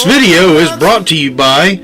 This video is brought to you by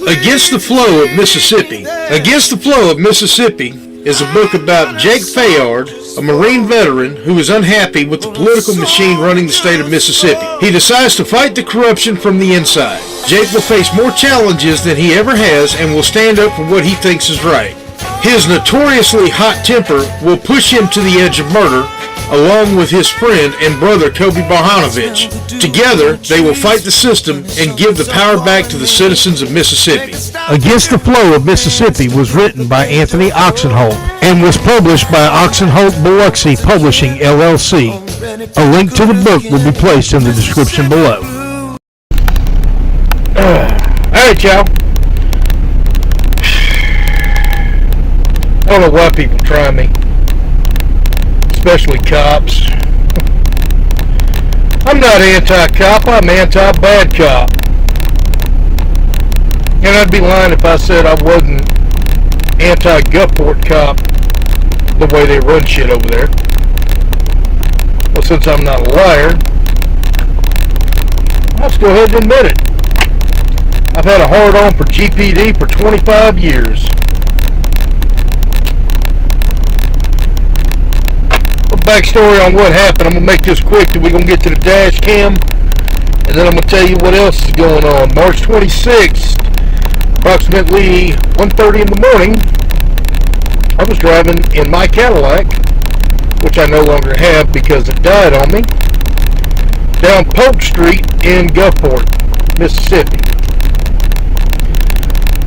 Against the Flow of Mississippi. Against the Flow of Mississippi is a book about Jake Fayard, a Marine veteran who is unhappy with the political machine running the state of Mississippi. He decides to fight the corruption from the inside. Jake will face more challenges than he ever has and will stand up for what he thinks is right. His notoriously hot temper will push him to the edge of murder, along with his friend and brother Kobe Barhanovich. Together, they will fight the system and give the power back to the citizens of Mississippi. Against the Flow of Mississippi was written by Anthony Oksenholt and was published by Oksenholt Biloxi Publishing, LLC. A link to the book will be placed in the description below. Alright, y'all. I don't know why people try me. Especially cops. I'm not anti-cop, I'm anti-bad cop. And I'd be lying if I said I wasn't anti-Gulfport cop the way they run shit over there. Well, since I'm not a liar, let's go ahead and admit it. I've had a hard-on for GPD for 25 years. Backstory on what happened. I'm going to make this quick till we're going to get to the dash cam, and then I'm going to tell you what else is going on. March 26th, approximately 1:30 in the morning, I was driving in my Cadillac, which I no longer have because it died on me, down Polk Street in Gulfport, Mississippi.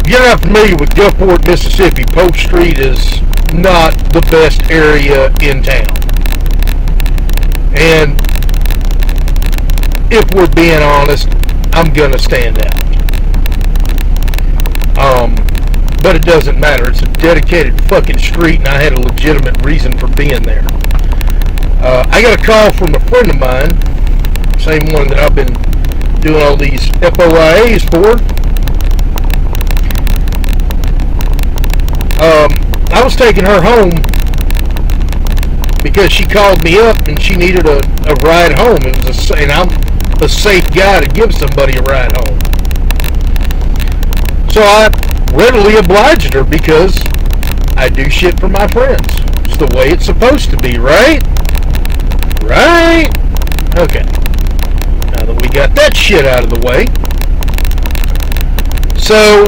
If you're not familiar with Gulfport, Mississippi, Polk Street is not the best area in town. And if we're being honest, I'm gonna stand out. But it doesn't matter. It's a dedicated fucking street, and I had a legitimate reason for being there. I got a call from a friend of mine, same one that I've been doing all these FOIAs for. I was taking her home because she called me up and she needed a ride home. And I'm a safe guy to give somebody a ride home. So I readily obliged her because I do shit for my friends. It's the way it's supposed to be, right? Right? Okay. Now that we got that shit out of the way. So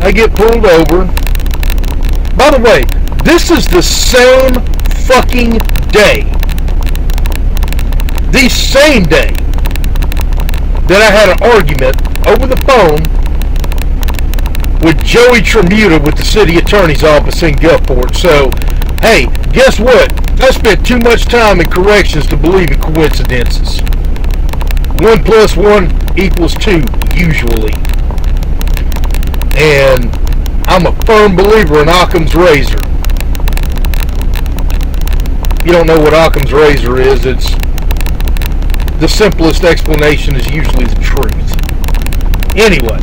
I get pulled over. By the way, this is the same fucking day, the same day that I had an argument over the phone with Joey Tremuta with the city attorney's office in Gulfport. So, hey, guess what? I spent too much time in corrections to believe in coincidences. 1 + 1 = 2, usually. And I'm a firm believer in Occam's razor. If you don't know what Occam's razor is, it's the simplest explanation is usually the truth. Anyway,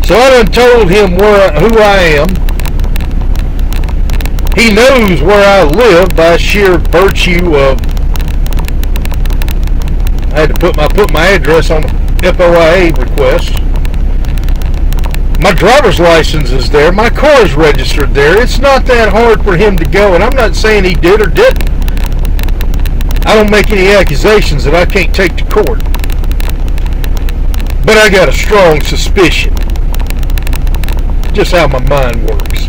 so I done told him who I am. He knows where I live by sheer virtue of I had to put my address on the FOIA request. My driver's license is there. My car is registered there. It's not that hard for him to go, and I'm not saying he did or didn't. I don't make any accusations that I can't take to court. But I got a strong suspicion. Just how my mind works.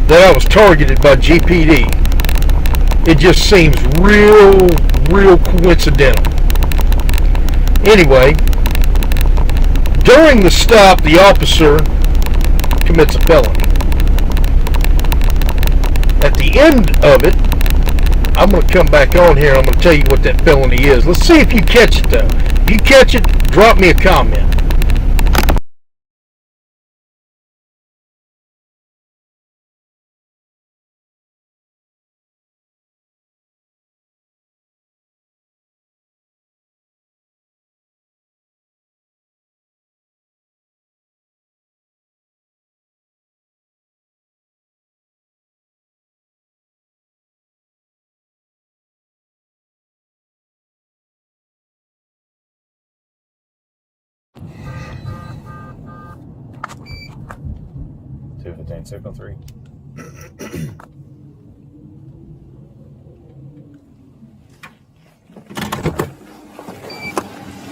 That I was targeted by GPD. It just seems real coincidental. Anyway, during the stop, the officer commits a felony. At the end of it, I'm going to come back on here and I'm going to tell you what that felony is. Let's see if you catch it, though. If you catch it, drop me a comment. 215, signal 3.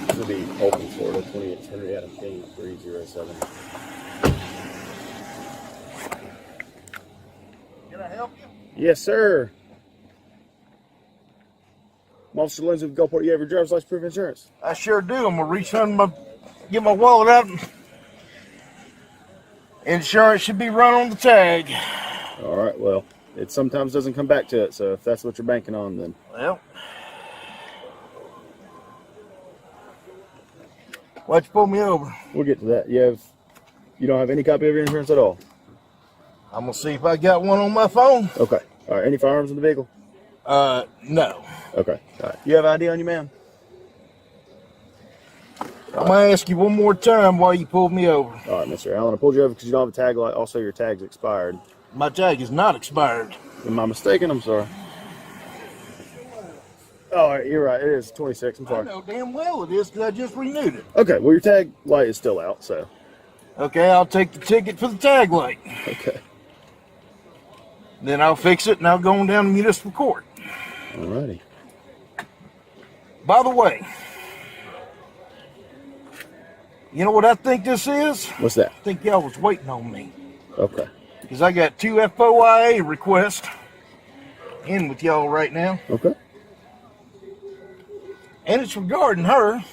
It'll be open Florida, 28 Henry Adam King, 307. Can I help you? Yes, sir. Officer Lindsay with Gulfport. You have your driver's license, proof of insurance? I sure do. I'm gonna reach under get my wallet out. Insurance should be run on the tag. All right, well, it sometimes doesn't come back to it, so if that's what you're banking on, then. Well, why'd you pull me over? We'll get to that. You don't have any copy of your insurance at all? I'm gonna see if I got one on my phone. Okay. All right, any firearms in the vehicle? No. Okay. All right. You have ID on you, ma'am? I'm gonna ask you one more time why you pulled me over. All right, Mr. Allen, I pulled you over because you don't have a tag light. Also, your tag's expired. My tag is not expired. Am I mistaken? I'm sorry. Oh, all right, you're right. It is 26. I'm I sorry. know damn well it is because I just renewed it. Okay, well, your tag light is still out, so. Okay, I'll take the ticket for the tag light. Okay. Then I'll fix it and I'll go on down to municipal court. All righty. By the way, you know what I think this is? What's that? I think y'all was waiting on me. Okay. Because I got 2 FOIA requests in with y'all right now. Okay. And it's regarding her.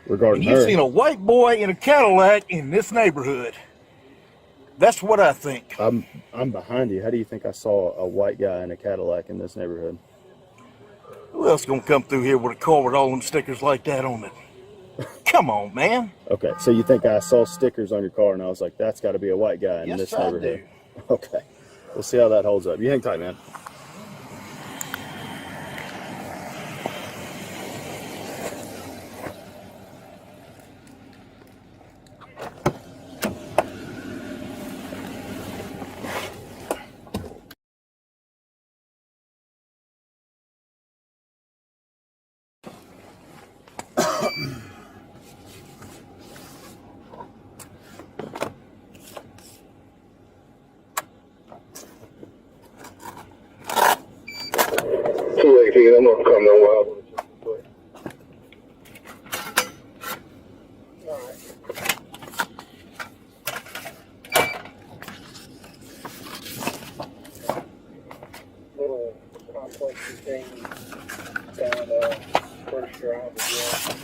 Regarding And you've her. seen a white boy in a Cadillac in this neighborhood. That's what I think. I'm behind you. How do you think I saw a white guy in a Cadillac in this neighborhood? Who else gonna come through here with a car with all them stickers like that on it? Come on, man. Okay, so you think I saw stickers on your car and I was like, that's got to be a white guy in Yes, this I neighborhood. Okay. We'll see how that holds up. You hang tight, man. I'm not coming no wild. Little complex thing down First Drive again.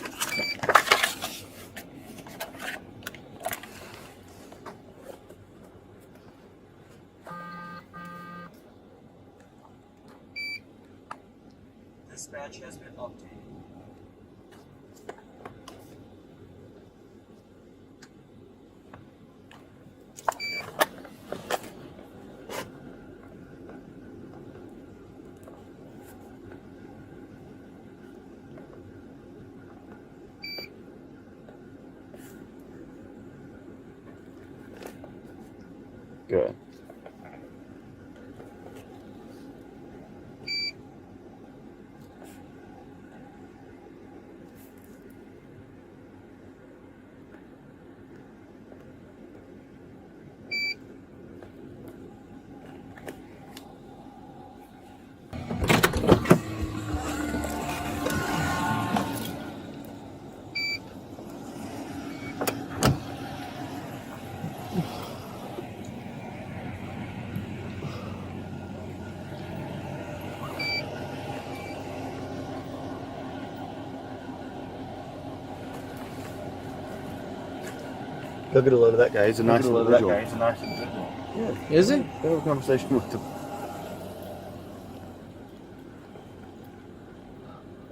Dispatch has been updated. Good. Go get a load of that guy. He's a nice individual. He's a nice individual. Yeah. Is he? Go have a conversation with him.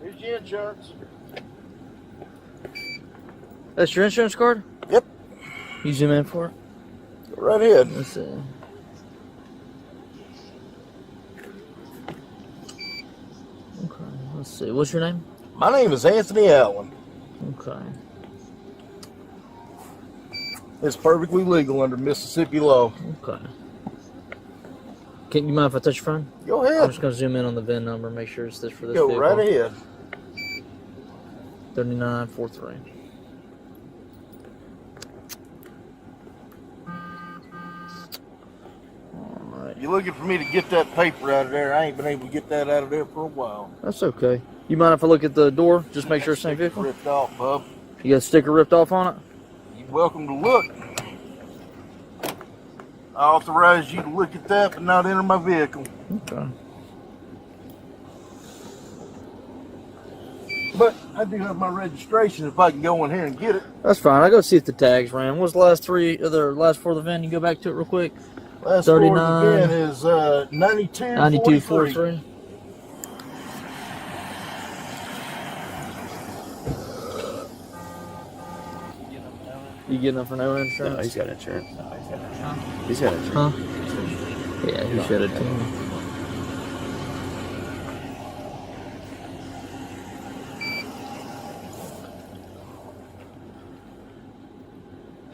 Here's your insurance. That's your insurance card? Yep. You zoom in for it? Go right ahead. Let's see. Okay, let's see. What's your name? My name is Anthony Allen. Okay. It's perfectly legal under Mississippi law. Okay. Can you mind if I touch your phone? Go I'm ahead. just gonna zoom in on the VIN number, make sure it's this for this Go vehicle. right ahead. 3943. You're looking for me to get that paper out of there. I ain't been able to get that out of there for a while. That's okay. You mind if I look at the door? Just make sure it's the same vehicle? Ripped off, bub. You got a sticker ripped off on it? You're welcome to look. I authorize you to look at that but not enter my vehicle. Okay. But I do have my registration if I can go in here and get it. That's fine. I'll go see if the tags ran. What's the last four of the VIN? You go back to it real quick. Last 39 four again is 9243. You getting up for no insurance? No, he's got insurance. He's got insurance. Huh? Yeah, he should have too.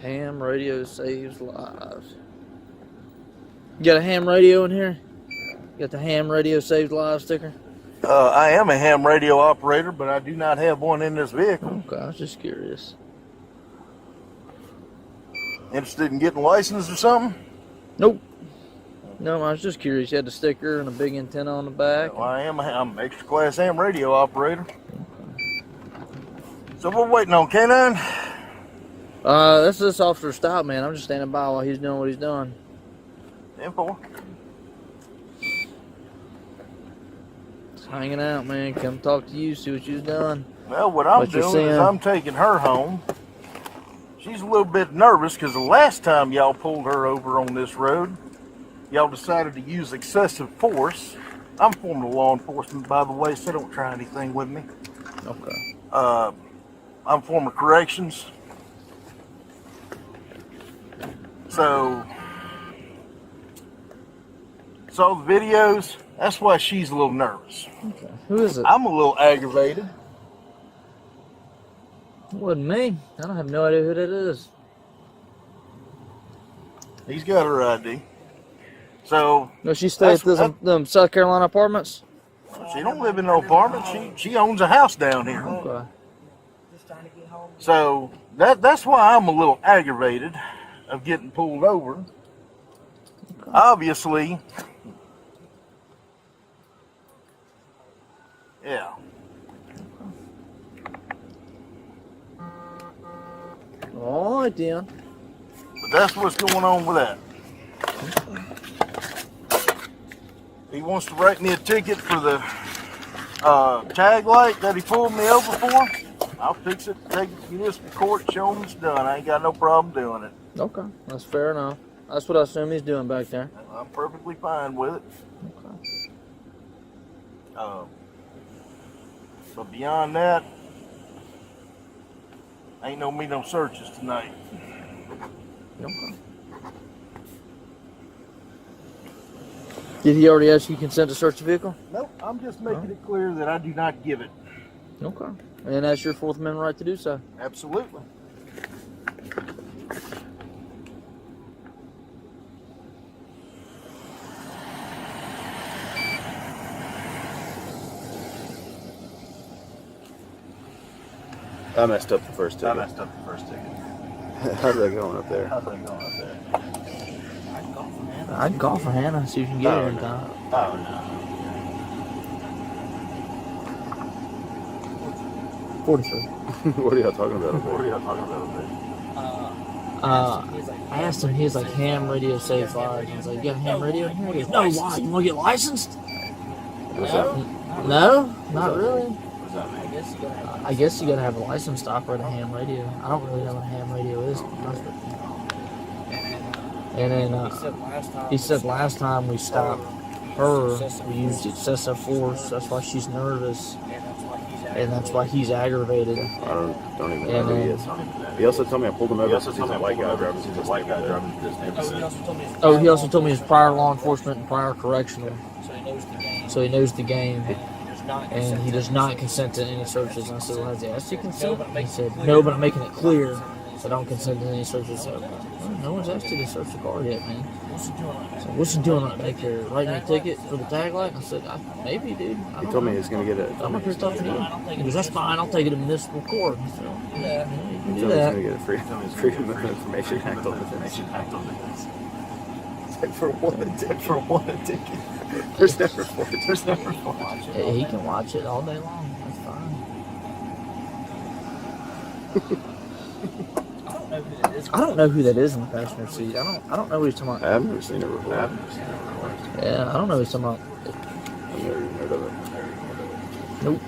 Ham radio saves lives. You got a ham radio in here? You got the ham radio saves lives sticker? I am a ham radio operator, but I do not have one in this vehicle. Okay, I was just curious. Interested in getting licensed or something? Nope. No, I was just curious. You had the sticker and a big antenna on the back. Well, I'm an extra class ham radio operator. So we're waiting on K9. This is Officer Stout, man. I'm just standing by while he's doing what he's doing. 10-4. Just hanging out, man. Come talk to you, see what you've done. Well, what I'm What you're doing is seeing. I'm taking her home. She's a little bit nervous because the last time y'all pulled her over on this road, y'all decided to use excessive force. I'm former law enforcement, by the way, so don't try anything with me. Okay. I'm former corrections. So, saw the videos. That's why she's a little nervous. Okay. Who is it? I'm a little aggravated. It wasn't me. I don't have no idea who that is. He's got her ID. So, No, she stayed at them South Carolina apartments? she don't live in no apartment. She owns a house down here. Okay. So that's why I'm a little aggravated of getting pulled over. Okay. Obviously, yeah. All right, then. But that's what's going on with that. He wants to write me a ticket for the tag light that he pulled me over for. I'll fix it, take it to municipal court, show him it's done. I ain't got no problem doing it. Okay, that's fair enough. That's what I assume he's doing back there. I'm perfectly fine with it. Okay. But beyond that, ain't no searches tonight. Okay. Did he already ask you consent to search the vehicle? Nope, I'm just making it clear that I do not give it. Okay. And that's your Fourth Amendment right to do so. Absolutely. I messed up the first ticket. How's that going up there? I'd call for Hannah, see if you can get her in time. Oh, no. 43. What are y'all talking about up there? I asked him, he was like, ham radio saves lives. I was like, you got a ham radio in here? He goes, no, why? You want to get licensed? No, not really. I guess you gotta have a license to operate a ham radio. I don't really know what a ham radio is, to be honest with you. And then he said last time we stopped her, we used excessive force. That's why she's nervous, and that's why he's aggravated. I don't even know who he is. He also told me I pulled him over because he's a white guy driving through this neighborhood. Oh, he also told me his prior law enforcement and prior correctional, so he knows the game. And he does not consent to any searches. And I said, well, has he asked you consent? He said, no, but I'm making it clear I don't consent to any searches. So, well, no one's asked you to search the car yet, man. So, what's he doing right there? Writing me a ticket for the tag light? I said, maybe, dude. He told me he's going to get it. I'm not going to talk to you. He goes, that's fine. I'll take it to municipal court. So, yeah, you can do that. He's going to get a Freedom of Information Act on this. For one ticket. There's never four. There's never four. He can watch it all day long. That's fine. I don't know who that is in the passenger seat. I don't know what he's talking about. I haven't never seen it before. Yeah, I don't know what he's talking about. I've never even heard of it. Nope.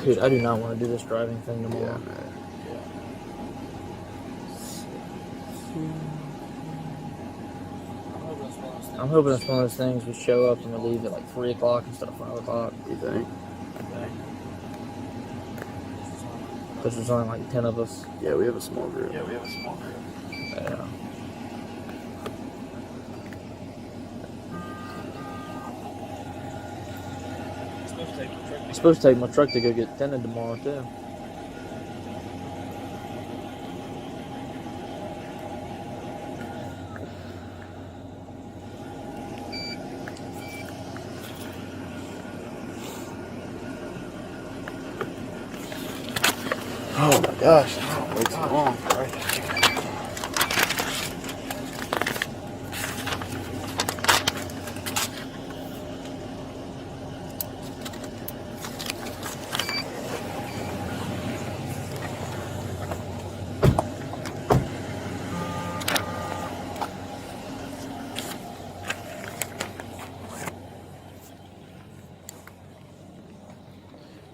Dude, I do not want to do this driving thing tomorrow. Yeah, man. I'm hoping it's one of those things we show up and we leave at like 3 o'clock instead of 5 o'clock. You think? Because there's only like 10 of us. Yeah, we have a small group. Yeah. I'm supposed to take my truck to go get tinted tomorrow too. Oh my gosh. Oh, way too long. Right.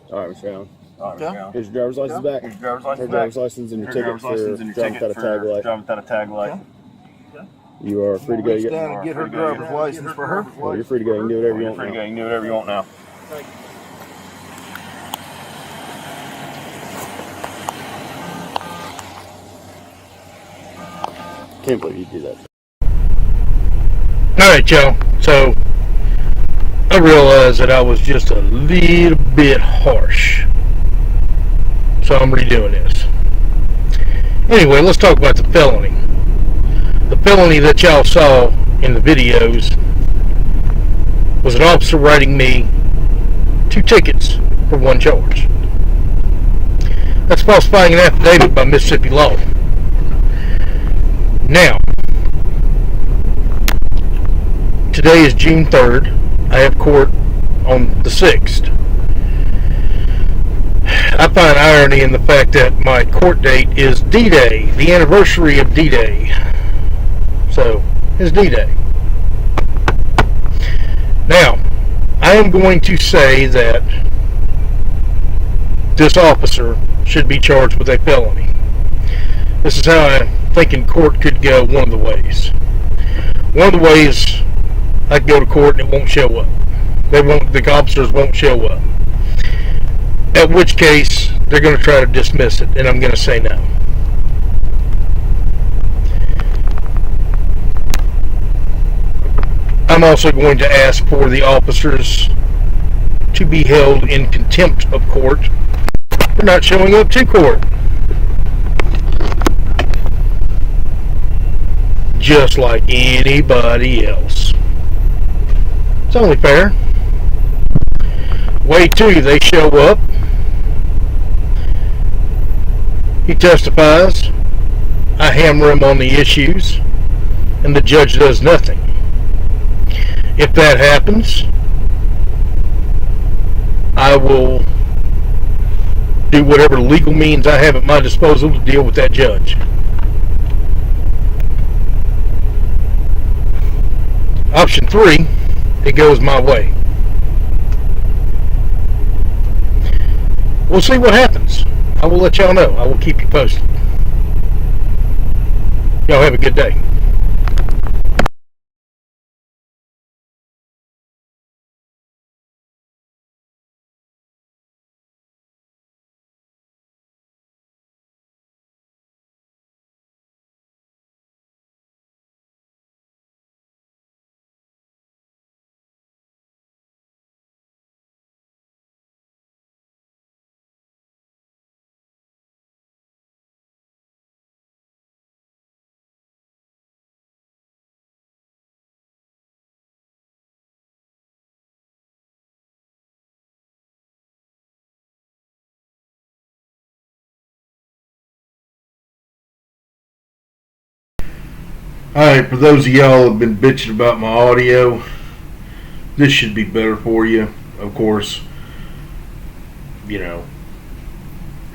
All right, Mr. Allen. Here's your driver's license back. Here's your driver's license and your ticket for driving without a tag light. You are free to go. Reach down and get her driver's license for her. Well, you're free to go. You can do whatever you want now. You can do whatever you want now. Can't believe you do that. Alright, y'all. So, I realized that I was just a little bit harsh. So I'm redoing this. Anyway, let's talk about the felony. The felony that y'all saw in the videos was an officer writing me 2 tickets for 1 charge. That's falsifying an affidavit by Mississippi law. Now, today is June 3rd. I have court on the 6th. I find irony in the fact that my court date is D-Day, the anniversary of D-Day. So, it's D-Day. Now, I am going to say that this officer should be charged with a felony. This is how I'm thinking court could go one of the ways. One of the ways, I could go to court and it won't show up. The officers won't show up. At which case, they're going to try to dismiss it, and I'm going to say no. I'm also going to ask for the officers to be held in contempt of court for not showing up to court. Just like anybody else. It's only fair. Way 2, they show up. He testifies. I hammer him on the issues, and the judge does nothing. If that happens, I will do whatever legal means I have at my disposal to deal with that judge. Option 3, it goes my way. We'll see what happens. I will let y'all know. I will keep you posted. Y'all have a good day. Alright, for those of y'all who have been bitching about my audio, this should be better for you. Of course, you know,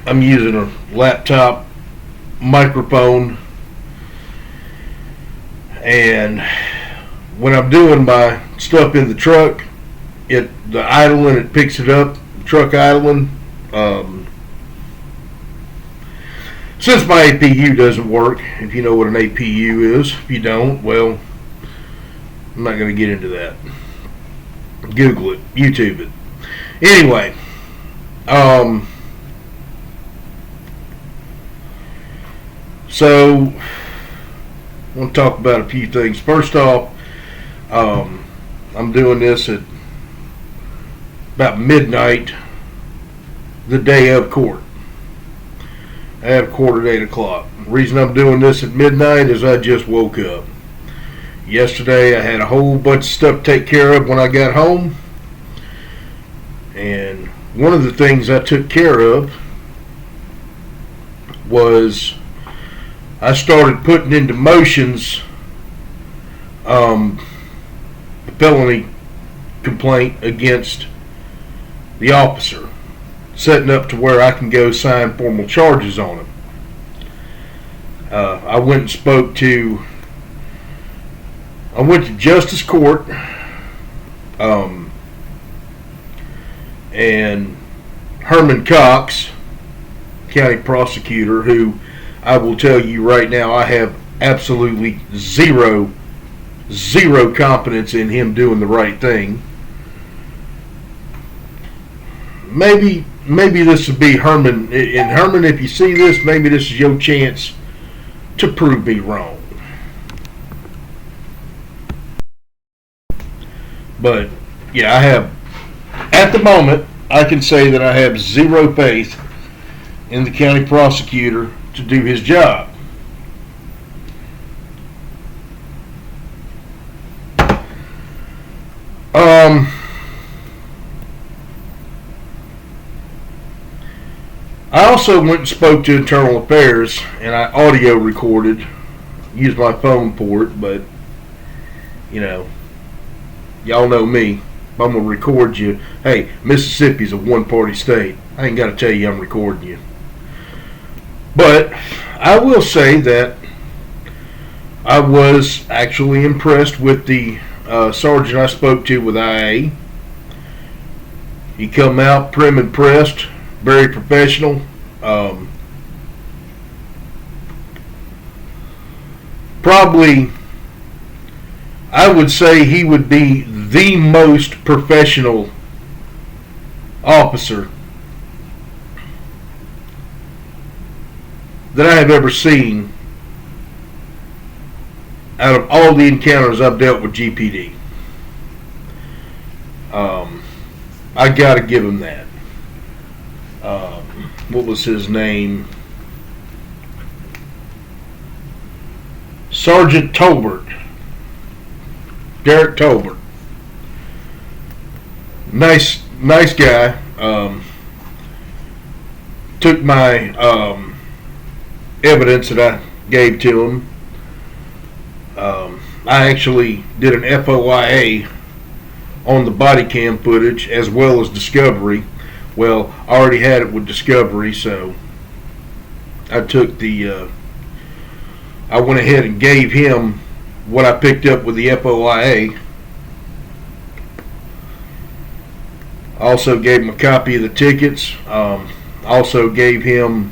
I'm using a laptop microphone, and when I'm doing my stuff in the truck, the idling, it picks it up, truck idling. Since my APU doesn't work, if you know what an APU is, if you don't, well, I'm not going to get into that. Google it, YouTube it. Anyway, so I want to talk about a few things. First off, I'm doing this at about midnight the day of court. I have court at 8 o'clock. The reason I'm doing this at midnight is I just woke up. Yesterday I had a whole bunch of stuff to take care of when I got home. And one of the things I took care of was I started putting into motions a felony complaint against the officer, setting up to where I can go sign formal charges on him. I went to Justice Court, and Herman Cox, county prosecutor, who I will tell you right now I have absolutely zero confidence in him doing the right thing. Maybe this would be Herman. And Herman, if you see this, maybe this is your chance to prove me wrong. But yeah, I have, at the moment, I can say that I have zero faith in the county prosecutor to do his job. I also went and spoke to Internal Affairs, and I audio recorded, used my phone for it, but, you know, y'all know me. If I'm going to record you, hey, Mississippi's a one-party state. I ain't got to tell you I'm recording you. But I will say that I was actually impressed with the sergeant I spoke to with IA. He come out prim and pressed, very professional. Probably, I would say he would be the most professional officer that I have ever seen out of all the encounters I've dealt with GPD. I got to give him that. What was his name? Sergeant Tolbert. Derek Tolbert. Nice guy. Took my evidence that I gave to him. I actually did an FOIA on the body cam footage as well as Discovery. Well, I already had it with Discovery, so I took I went ahead and gave him what I picked up with the FOIA. Also gave him a copy of the tickets. Also gave him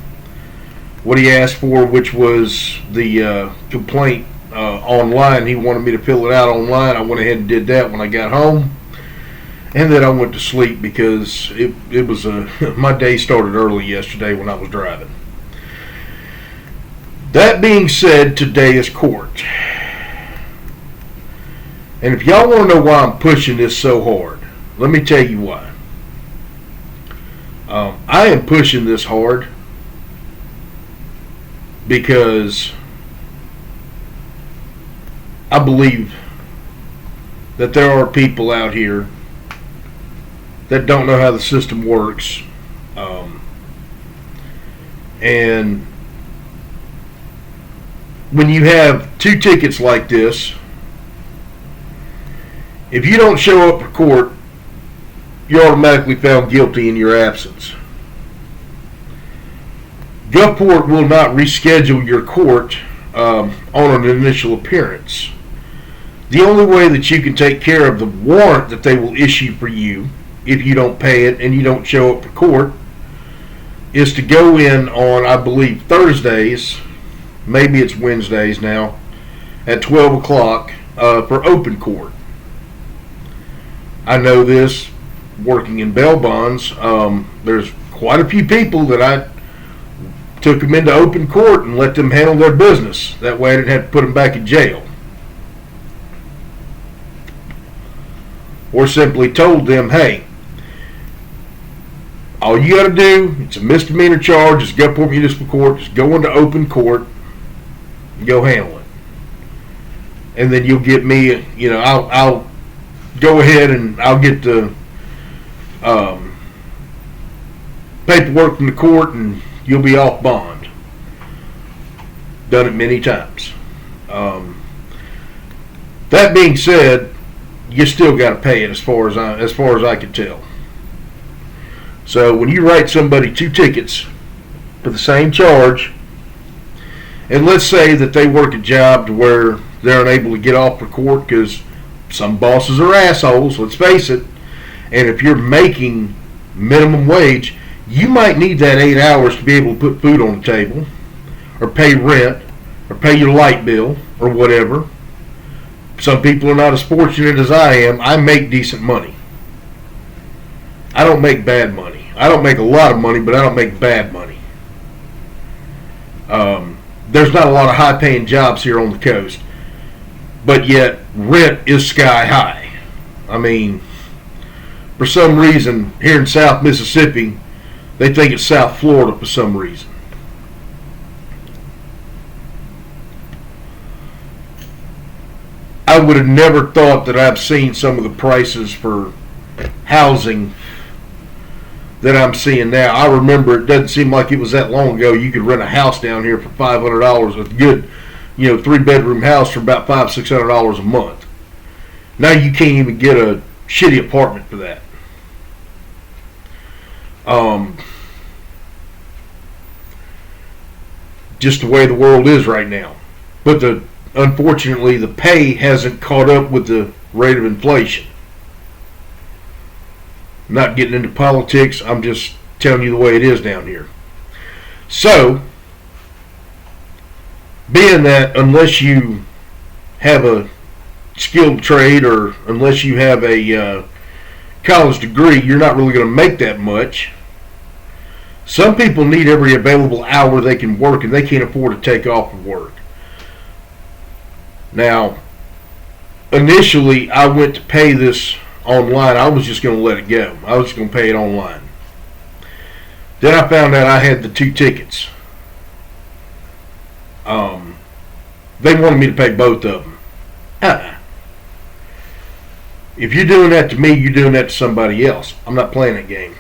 what he asked for, which was the complaint online. He wanted me to fill it out online. I went ahead and did that when I got home. And then I went to sleep because it was my day started early yesterday when I was driving. That being said, today is court. And if y'all want to know why I'm pushing this so hard, let me tell you why. I am pushing this hard because I believe that there are people out here that don't know how the system works, and when you have 2 tickets like this, if you don't show up for court, you're automatically found guilty in your absence. Gulfport will not reschedule your court on an initial appearance. The only way that you can take care of the warrant that they will issue for you if you don't pay it and you don't show up for court is to go in on, I believe, Thursdays, maybe it's Wednesdays now, at 12 o'clock for open court. I know this working in bail bonds. There's quite a few people that I took them into open court and let them handle their business. That way I didn't have to put them back in jail. Or simply told them, hey, all you got to do, it's a misdemeanor charge, it's Gulfport Municipal Court, just go into open court and go handle it. And then you'll get me, I'll go ahead and I'll get the paperwork from the court and you'll be off bond. Done it many times. That being said, you still got to pay it as far as I can tell. So when you write somebody 2 tickets for the same charge, and let's say that they work a job to where they're unable to get off for court because some bosses are assholes, let's face it, and if you're making minimum wage, you might need that 8 hours to be able to put food on the table, or pay rent, or pay your light bill, or whatever. Some people are not as fortunate as I am. I make decent money. I don't make bad money. I don't make a lot of money, but I don't make bad money. There's not a lot of high-paying jobs here on the coast, but yet rent is sky high. I mean, for some reason, here in South Mississippi, they think it's South Florida for some reason. I would have never thought that I've seen some of the prices for housing that I'm seeing now. I remember, it doesn't seem like it was that long ago, you could rent a house down here for $500 with a good, 3-bedroom house for about $500-600 a month. Now you can't even get a shitty apartment for that. Just the way the world is right now. But unfortunately, the pay hasn't caught up with the rate of inflation. I'm not getting into politics. I'm just telling you the way it is down here. So, being that unless you have a skilled trade or unless you have a college degree, you're not really going to make that much. Some people need every available hour they can work, and they can't afford to take off of work. Now, initially, I went to pay this online. I was just going to let it go. I was just going to pay it online. Then I found out I had the 2 tickets. They wanted me to pay both of them. If you're doing that to me, you're doing that to somebody else. I'm not playing that game.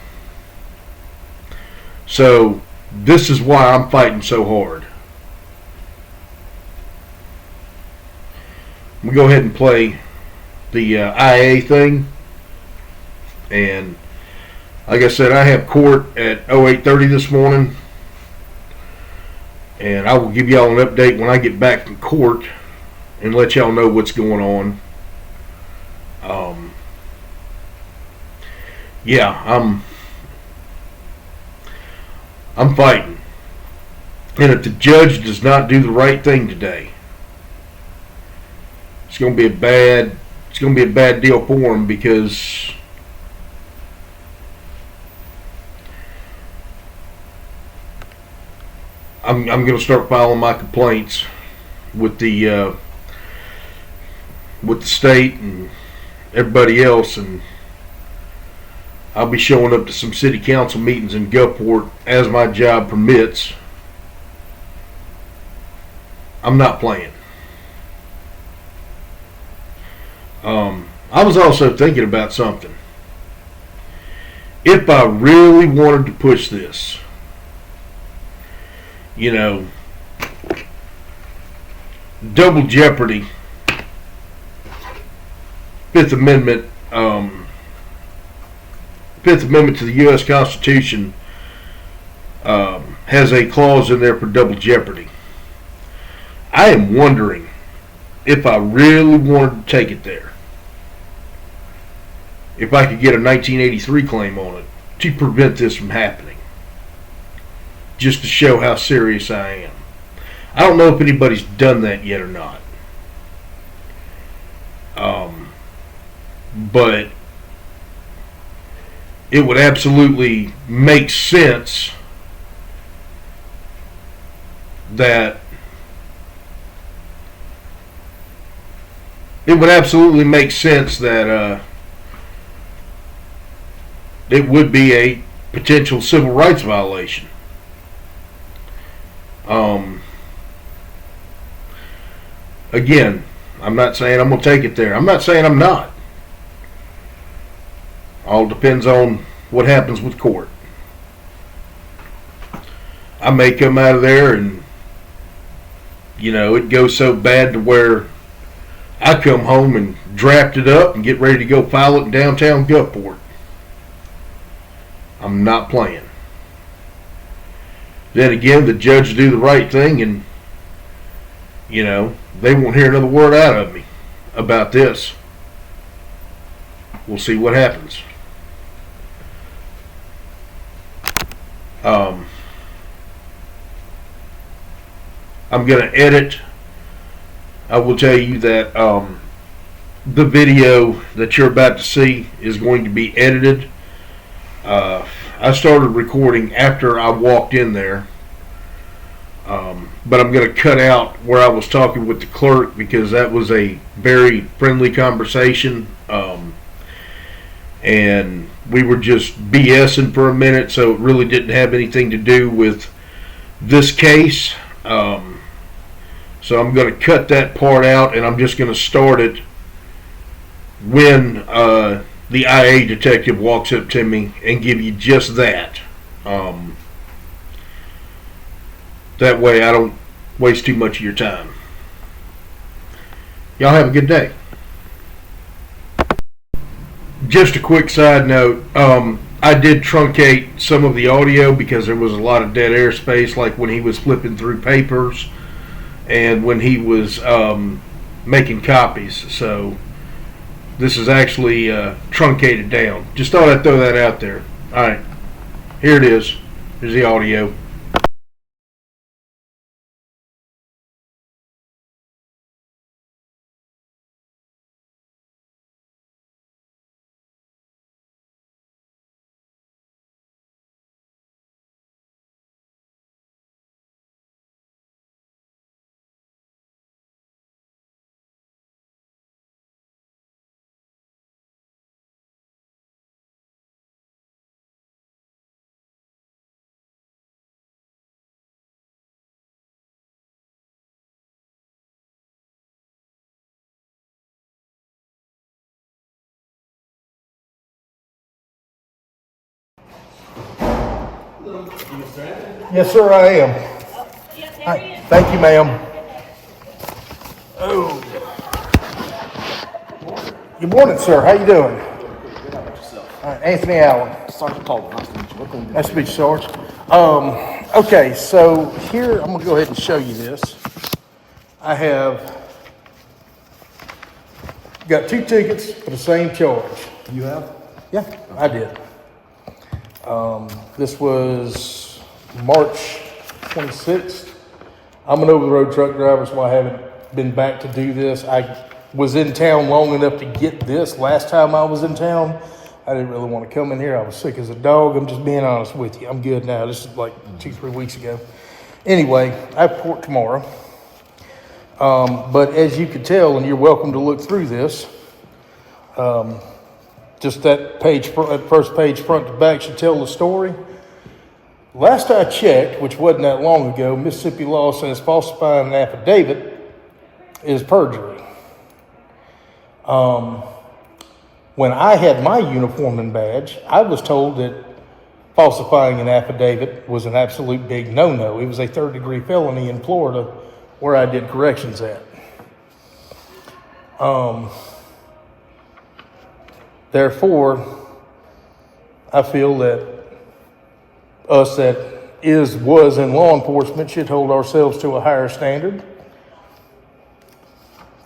So, this is why I'm fighting so hard. We go ahead and play the IA thing, and like I said, I have court at 08:30 this morning, and I will give y'all an update when I get back from court and let y'all know what's going on. I'm fighting, and if the judge does not do the right thing today, it's going to be a bad deal for him, because I'm going to start filing my complaints with the state and everybody else, and I'll be showing up to some city council meetings in Gulfport as my job permits. I'm not playing. I was also thinking about something. If I really wanted to push this, double jeopardy, Fifth Amendment to the U.S. Constitution has a clause in there for double jeopardy. I am wondering if I really wanted to take it there, if I could get a 1983 claim on it to prevent this from happening, just to show how serious I am. I don't know if anybody's done that yet or not. But it would absolutely make sense that it would be a potential civil rights violation. Again, I'm not saying I'm going to take it there. I'm not saying I'm not. All depends on what happens with court. I may come out of there and, it goes so bad to where I come home and draft it up and get ready to go file it in downtown Gulfport. I'm not playing. Then again, the judge do the right thing and, they won't hear another word out of me about this. We'll see what happens. I'm going to edit. I will tell you that the video that you're about to see is going to be edited. I started recording after I walked in there. But I'm going to cut out where I was talking with the clerk because that was a very friendly conversation. And we were just BSing for a minute, so it really didn't have anything to do with this case. So I'm going to cut that part out, and I'm just going to start it when the IA detective walks up to me and give you just that. That way I don't waste too much of your time. Y'all have a good day. Just a quick side note, I did truncate some of the audio because there was a lot of dead air space, like when he was flipping through papers and when he was making copies. So this is actually truncated down. Just thought I'd throw that out there. Alright, here it is. Here's the audio. Yes, sir, I am. Hi. Thank you, ma'am. Oh. Good morning, sir. How you doing? All right, Anthony Allen. Sergeant Paul, nice to meet you. What can we do? Nice to meet you, Sarge. Okay, so here I'm going to go ahead and show you this. I have got 2 tickets for the same charge. You have? Yeah, I did. This was March 26th. I'm an over-the-road truck driver, so I haven't been back to do this. I was in town long enough to get this last time I was in town. I didn't really want to come in here. I was sick as a dog. I'm just being honest with you. I'm good now. This is like 2-3 weeks ago. Anyway, I have court tomorrow. But as you can tell, and you're welcome to look through this, just that page, that first page front to back should tell the story. Last I checked, which wasn't that long ago, Mississippi law says falsifying an affidavit is perjury. When I had my uniform and badge, I was told that falsifying an affidavit was an absolute big no-no. It was a 3rd-degree felony in Florida where I did corrections at. Therefore, I feel that us that was in law enforcement should hold ourselves to a higher standard.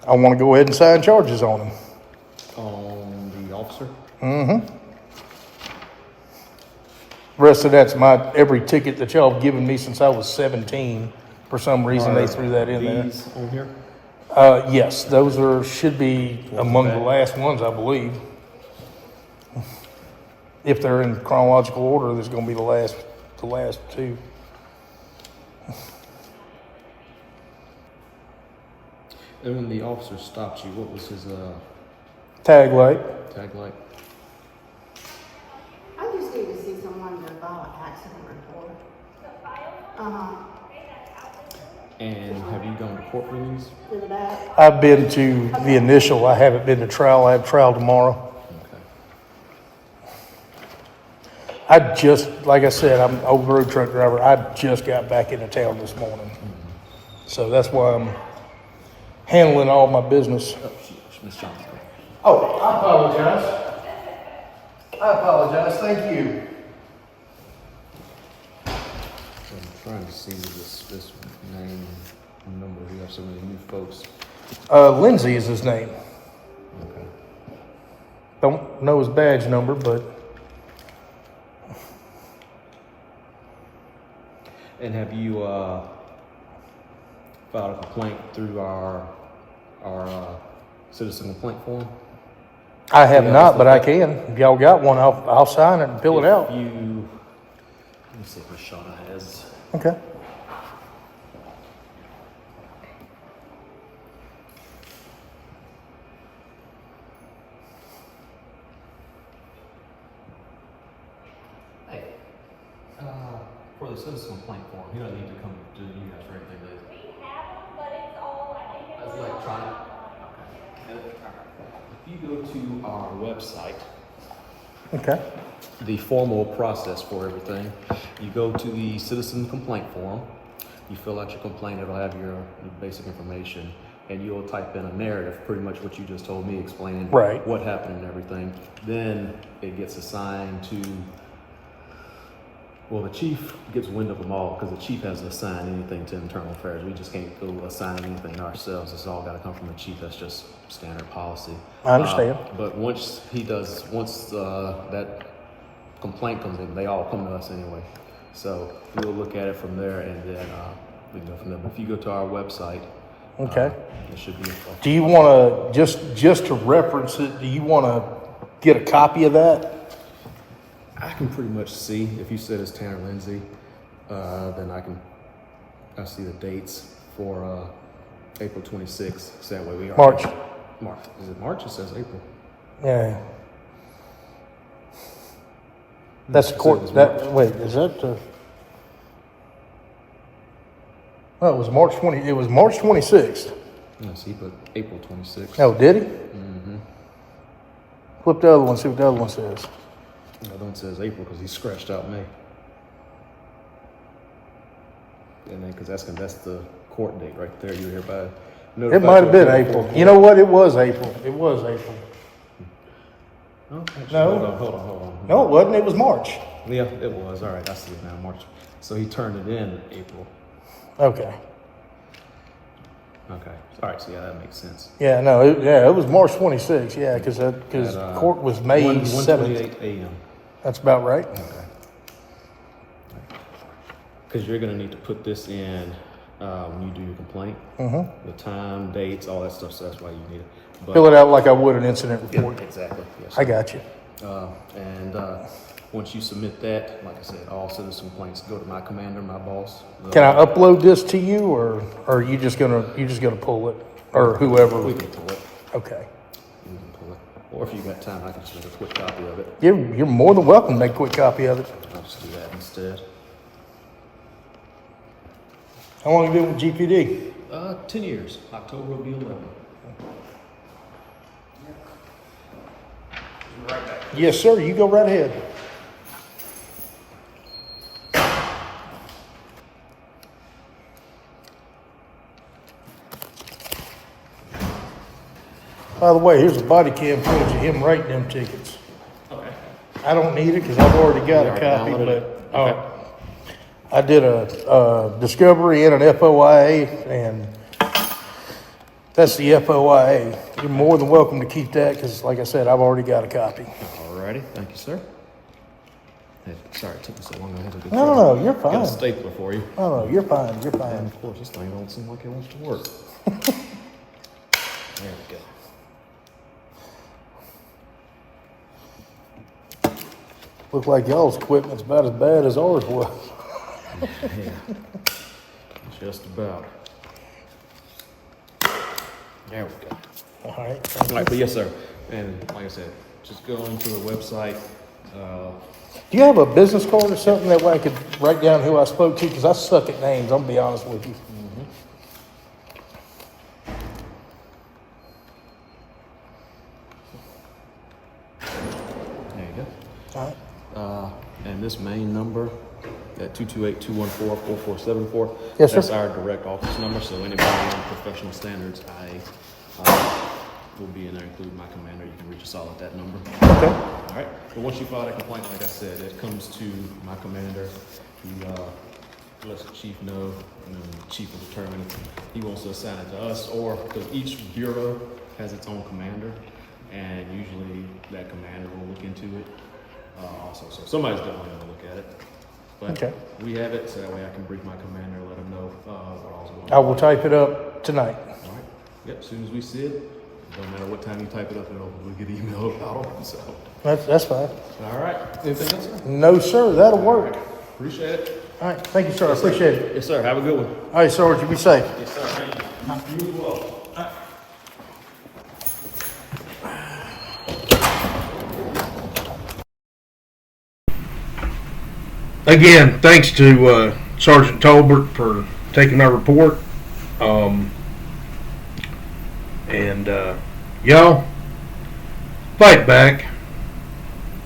I want to go ahead and sign charges on them. On the officer? Rest of that's every ticket that y'all have given me since I was 17. For some reason, they threw that in there. These on here? Yes, those should be among the last ones, I believe. If they're in chronological order, there's going to be the last two. And when the officer stopped you, what was his Tag light. tag like? I just need to see someone to file an accident report. And have you gone to court for these? To that. I've been to the initial. I haven't been to trial. I have trial tomorrow. Okay. Like I said, I'm an over-road truck driver. I just got back into town this morning. So that's why I'm handling all my business. Oh, Miss Johnson. Oh, I apologize. Thank you. I'm trying to see this name and number. We have so many new folks. Lindsay is his name. Okay. Don't know his badge number, but And have you filed a complaint through our citizen complaint form? I have not, but I can. If y'all got one, I'll sign it and fill it out. Let me see if Miss Shauna has. Okay. Hey, for the citizen complaint form, you don't need to come to you guys for anything, do you? We have them, but it's all, I think it's. That's electronic. If you go to our website, Okay. the formal process for everything, you go to the citizen complaint form, you fill out your complaint, it'll have your basic information, and you'll type in a narrative, pretty much what you just told me, explaining Right. what happened and everything. Then it gets assigned to, well, the chief gets wind of them all, because the chief has to assign anything to internal affairs. We just can't go assign anything ourselves. It's all got to come from the chief. That's just standard policy. I understand. But once that complaint comes in, they all come to us anyway. So we'll look at it from there, and then we can go from there. But if you go to our website, Okay. it should be. Do you want to, just to reference it, do you want to get a copy of that? I can pretty much see, if you said it's Tanner Lindsay, then I see the dates for April 26th. So that way we are. March. March. Is it March? It says April. Yeah. That's It court, says that, March. wait, is that well, it was March 26th. No, see, but April 26th. Oh, did he? Flip the other one, see what the other one says. The other one says April because he scratched out May. And then, because that's the court date right there. You're hereby notified. It might have been April. You know what? It was April. It was April. Oh, actually, No. Hold on. No, it wasn't. It was March. Yeah, it was. All right, I see it now. March. So he turned it in April. Okay. Okay. All right. So yeah, that makes sense. Yeah, no, it was March 26th. Yeah, because At, court was May 7th. 1:28 a.m. That's about right. Okay. Because you're gonna need to put this in when you do your complaint. Mm-hmm. The time, dates, all that stuff. So that's why you need it. But, Fill it out like I would an incident report. Yeah, exactly. Yes. I got you. And once you submit that, like I said, all citizen complaints go to my commander, my boss. Can I upload this to you, or are you just gonna pull it, or whoever? We can pull it. Okay. We can pull it. Or if you got time, I can just make a quick copy of it. You're more than welcome to make a quick copy of it. I'll just do that instead. How long have you been with GPD? 10 years. October will be 11. Yes, sir. You go right ahead. By the way, here's a body cam footage of him writing them tickets. Okay. I don't need it because I've already got You a already copy, downloaded but it? Okay. I did a discovery and an FOIA, and that's the FOIA. You're more than welcome to keep that because, like I said, I've already got a copy. Alrighty, thank you, sir. Hey, sorry it took me so long. I had to go No, you're Got a fine. stapler for you. No, you're fine. You're And fine. of course, this thing don't seem like it wants to work. There we go. Look like y'all's equipment's about as bad as ours was. Yeah, just about. There we go. All right. All right, but yes, sir. And like I said, just go onto the website. Do you have a business card or something that way I could write down who I spoke to? Because I suck at names. I'm gonna be honest with you. There you go. All right. And this main number at 228-214-4474. Yes, sir. That's our direct office number. So anybody on professional standards, I will be in there, including my commander. You can reach us all at that number. Okay. All right. But once you file that complaint, like I said, it comes to my commander. He lets the chief know, and then the chief will determine if he wants to assign it to us, or because each bureau has its own commander, and usually that commander will look into it also. So somebody's definitely going to look at it. But Okay. we have it, so that way I can brief my commander and let him know what all's going on. I will type it up tonight. All right. Yep. As soon as we see it, don't matter what time you type it up, we'll get an email about it. So. That's fine. All right. Anything else, sir? No, sir. That'll work. Appreciate it. All right. Thank you, sir. I appreciate it. Yes, sir. Have a good one. All right, Sarge. You be safe. Yes, sir. Thank you. You as well. Again, thanks to Sergeant Tolbert for taking my report. Y'all, fight back.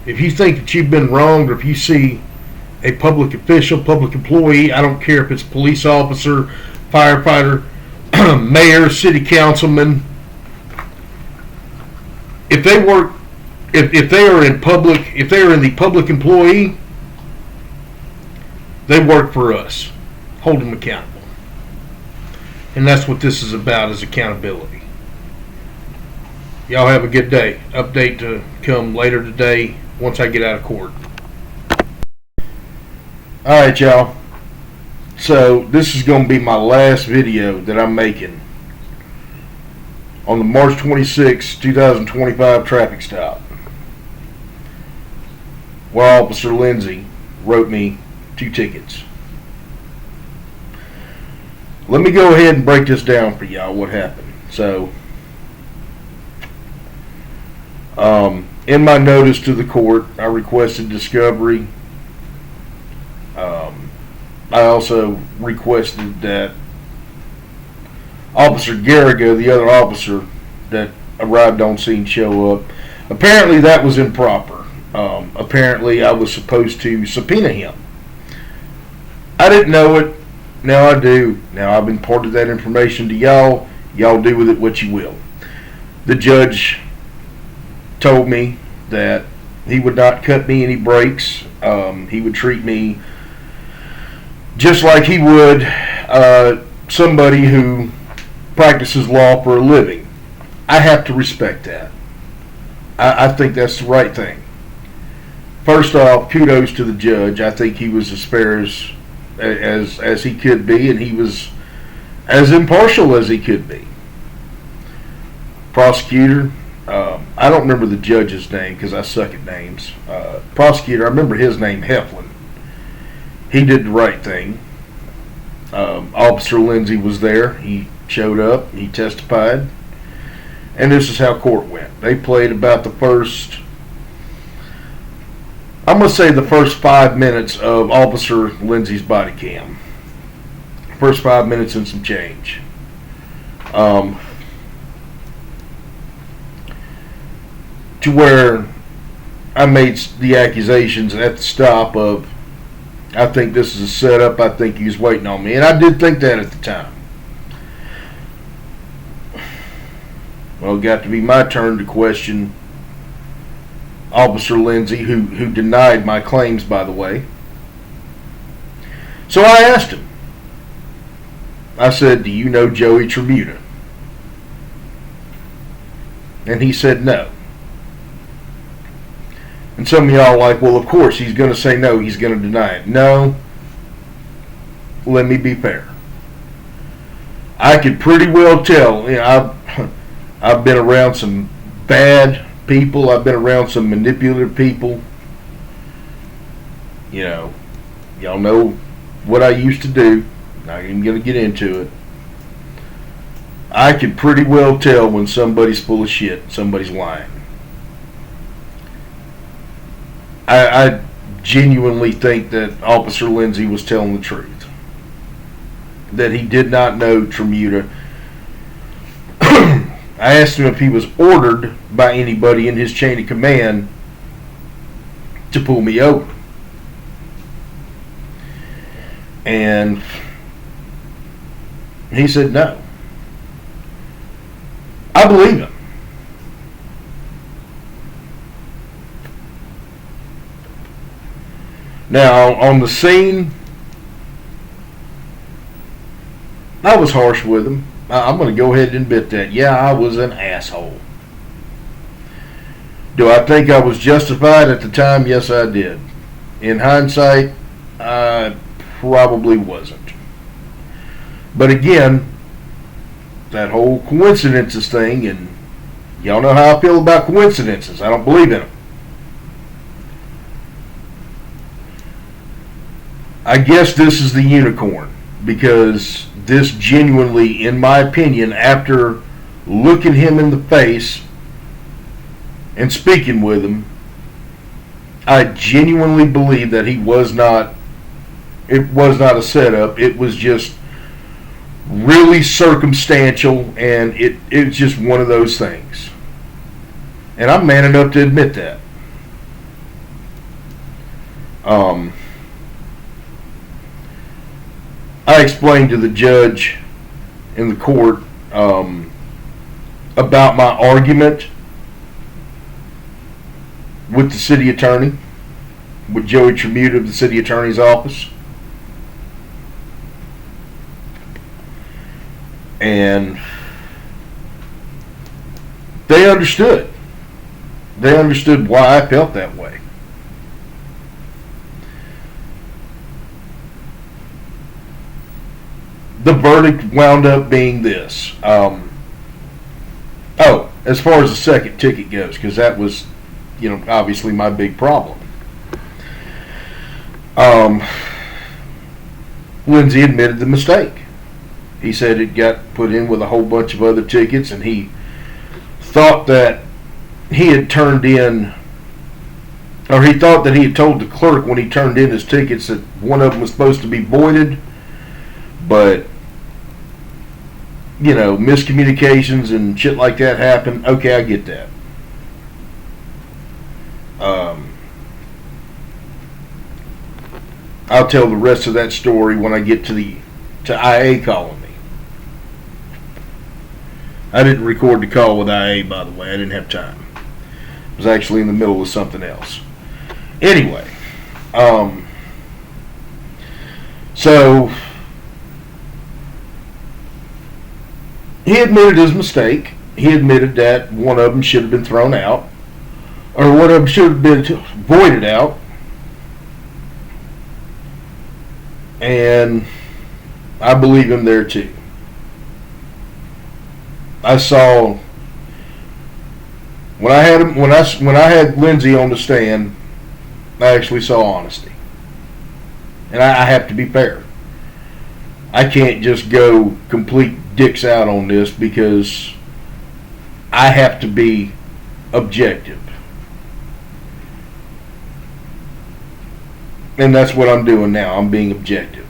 If you think that you've been wronged, or if you see a public official, public employee, I don't care if it's police officer, firefighter, mayor, city councilman, if they work, if they are in public, if they are in the public employee, they work for us. Hold them accountable. And that's what this is about, is accountability. Y'all have a good day. Update to come later today once I get out of court. Alright, y'all. So this is going to be my last video that I'm making on the March 26, 2025 traffic stop, where Officer Lindsay wrote me 2 tickets. Let me go ahead and break this down for y'all, what happened. So, in my notice to the court, I requested discovery. I also requested that Officer Garriga, the other officer that arrived on scene, show up. Apparently that was improper. Apparently I was supposed to subpoena him. I didn't know it. Now I do. Now I've imparted that information to y'all. Y'all do with it what you will. The judge told me that he would not cut me any breaks. He would treat me just like he would somebody who practices law for a living. I have to respect that. I think that's the right thing. First off, kudos to the judge. I think he was as fair as he could be, and he was as impartial as he could be. Prosecutor, I don't remember the judge's name because I suck at names. Prosecutor, I remember his name, Heflin. He did the right thing. Officer Lindsay was there. He showed up. He testified. And this is how court went. They played about the first, I'm going to say the first 5 minutes of Officer Lindsay's body cam. First 5 minutes and some change. To where I made the accusations at the stop of, I think this is a setup, I think he was waiting on me. And I did think that at the time. Well, it got to be my turn to question Officer Lindsay, who denied my claims, by the way. So I asked him. I said, "Do you know Joey Tremuta?" And he said no. And some of y'all are like, well, of course, he's going to say no. He's going to deny it. No. Let me be fair. I could pretty well tell. I've been around some bad people. I've been around some manipulative people. Y'all know what I used to do. Not even going to get into it. I could pretty well tell when somebody's full of shit, somebody's lying. I genuinely think that Officer Lindsay was telling the truth. That he did not know Tremuta. I asked him if he was ordered by anybody in his chain of command to pull me over. And he said no. I believe him. Now, on the scene, I was harsh with him. I'm going to go ahead and admit that. Yeah, I was an asshole. Do I think I was justified at the time? Yes, I did. In hindsight, I probably wasn't. But again, that whole coincidences thing, and y'all know how I feel about coincidences. I don't believe in them. I guess this is the unicorn, because this genuinely, in my opinion, after looking him in the face and speaking with him, I genuinely believe that it was not a setup. It was just really circumstantial, and it's just one of those things. And I'm man enough to admit that. I explained to the judge in the court about my argument with the city attorney, with Joey Tremuta of the city attorney's office. And they understood. They understood why I felt that way. The verdict wound up being this. As far as the second ticket goes, because that was, obviously my big problem. Lindsay admitted the mistake. He said it got put in with a whole bunch of other tickets, and he thought that he had turned in, or he thought that he had told the clerk when he turned in his tickets that one of them was supposed to be voided, but miscommunications and shit like that happen. Okay, I get that. I'll tell the rest of that story when I get to IA calling me. I didn't record the call with IA, by the way. I didn't have time. I was actually in the middle of something else. Anyway, so he admitted his mistake. He admitted that one of them should have been thrown out, or one of them should have been voided out. And I believe him there too. I saw when I had Lindsay on the stand, I actually saw honesty. And I have to be fair. I can't just go complete dicks out on this, because I have to be objective. And that's what I'm doing now. I'm being objective,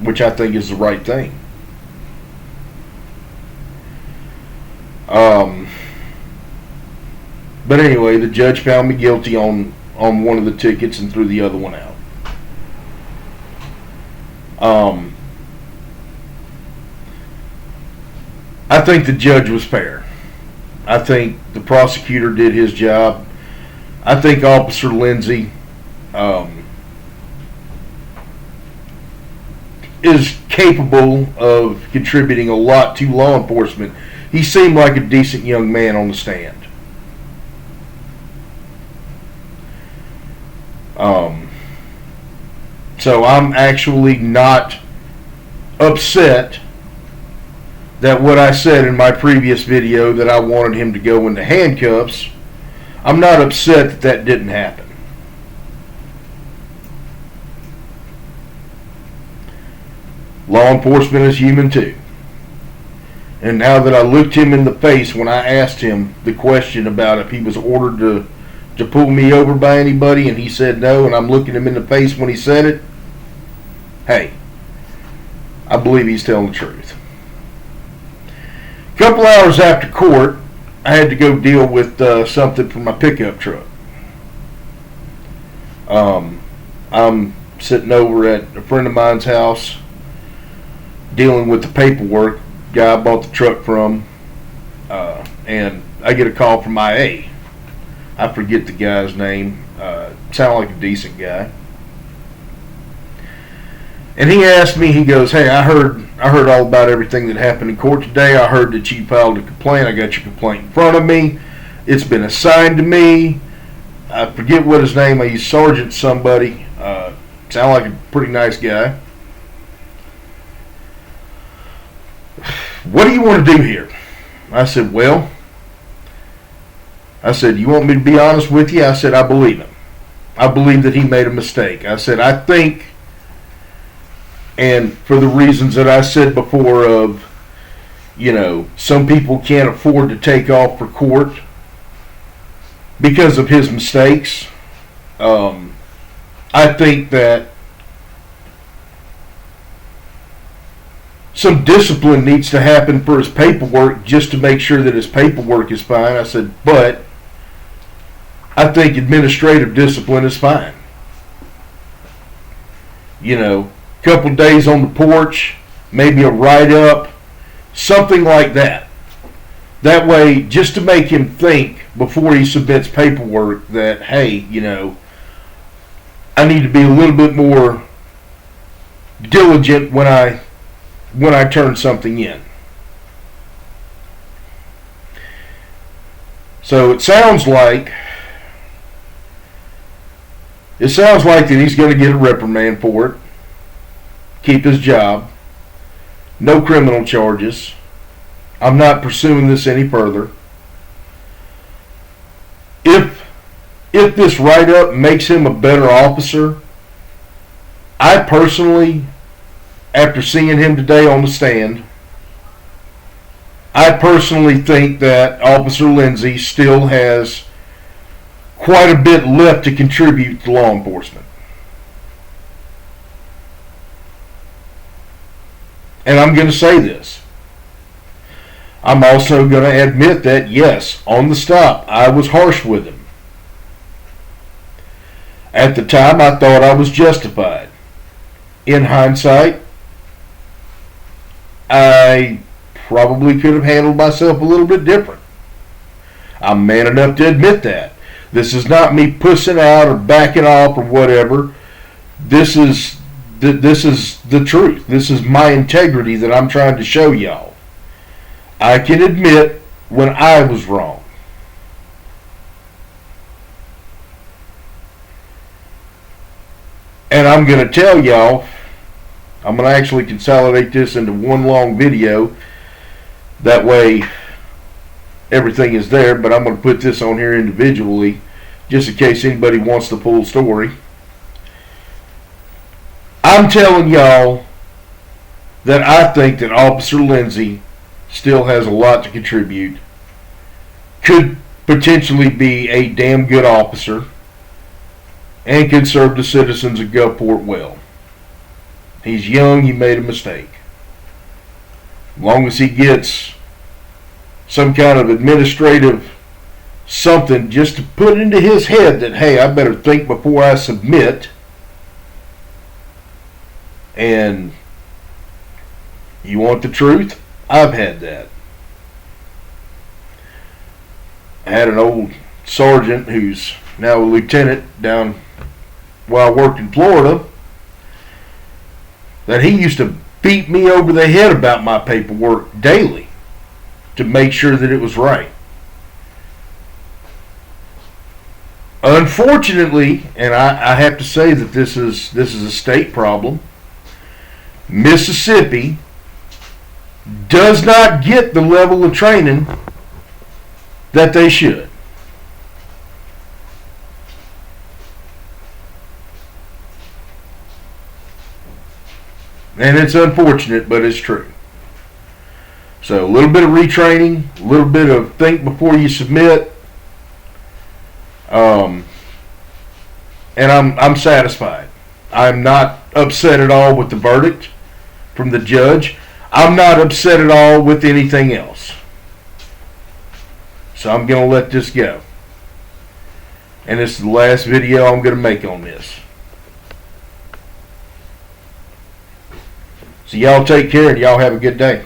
which I think is the right thing. But anyway, the judge found me guilty on one of the tickets and threw the other one out. I think the judge was fair. I think the prosecutor did his job. I think Officer Lindsay is capable of contributing a lot to law enforcement. He seemed like a decent young man on the stand. So I'm actually not upset that what I said in my previous video that I wanted him to go into handcuffs, I'm not upset that that didn't happen. Law enforcement is human too. And now that I looked him in the face when I asked him the question about if he was ordered to pull me over by anybody, and he said no, and I'm looking him in the face when he said it, hey, I believe he's telling the truth. A couple hours after court, I had to go deal with something for my pickup truck. I'm sitting over at a friend of mine's house dealing with the paperwork. Guy I bought the truck from, and I get a call from IA. I forget the guy's name. Sounded like a decent guy. And he asked me, he goes, hey, I heard all about everything that happened in court today. I heard that you filed a complaint. I got your complaint in front of me. It's been assigned to me. I forget what his name is. Sergeant somebody. Sound like a pretty nice guy. What do you want to do here? I said, well, you want me to be honest with you? I said, I believe him. I believe that he made a mistake. I said, I think, and for the reasons that I said before of, some people can't afford to take off for court because of his mistakes. I think that some discipline needs to happen for his paperwork just to make sure that his paperwork is fine. I said, but I think administrative discipline is fine. Couple days on the porch, maybe a write-up, something like that. That way, just to make him think before he submits paperwork that, hey, I need to be a little bit more diligent when I turn something in. So it sounds like that he's going to get a reprimand for it. Keep his job. No criminal charges. I'm not pursuing this any further. If this write-up makes him a better officer, I personally, after seeing him today on the stand, I personally think that Officer Lindsay still has quite a bit left to contribute to law enforcement. And I'm going to say this. I'm also going to admit that, yes, on the stop, I was harsh with him. At the time, I thought I was justified. In hindsight, I probably could have handled myself a little bit different. I'm man enough to admit that. This is not me pussing out or backing off or whatever. This is the truth. This is my integrity that I'm trying to show y'all. I can admit when I was wrong. And I'm going to tell y'all, I'm going to actually consolidate this into one long video. That way everything is there, but I'm going to put this on here individually just in case anybody wants the full story. I'm telling y'all that I think that Officer Lindsay still has a lot to contribute. Could potentially be a damn good officer and can serve the citizens of Gulfport well. He's young, he made a mistake. As long as he gets some kind of administrative something just to put into his head that, hey, I better think before I submit. And you want the truth? I've had that. I had an old sergeant who's now a lieutenant down where I worked in Florida, that he used to beat me over the head about my paperwork daily to make sure that it was right. Unfortunately, and I have to say that this is a state problem, Mississippi does not get the level of training that they should. And it's unfortunate, but it's true. So a little bit of retraining, a little bit of think before you submit. And I'm satisfied. I'm not upset at all with the verdict from the judge. I'm not upset at all with anything else. So I'm going to let this go. And this is the last video I'm going to make on this. So y'all take care and y'all have a good day.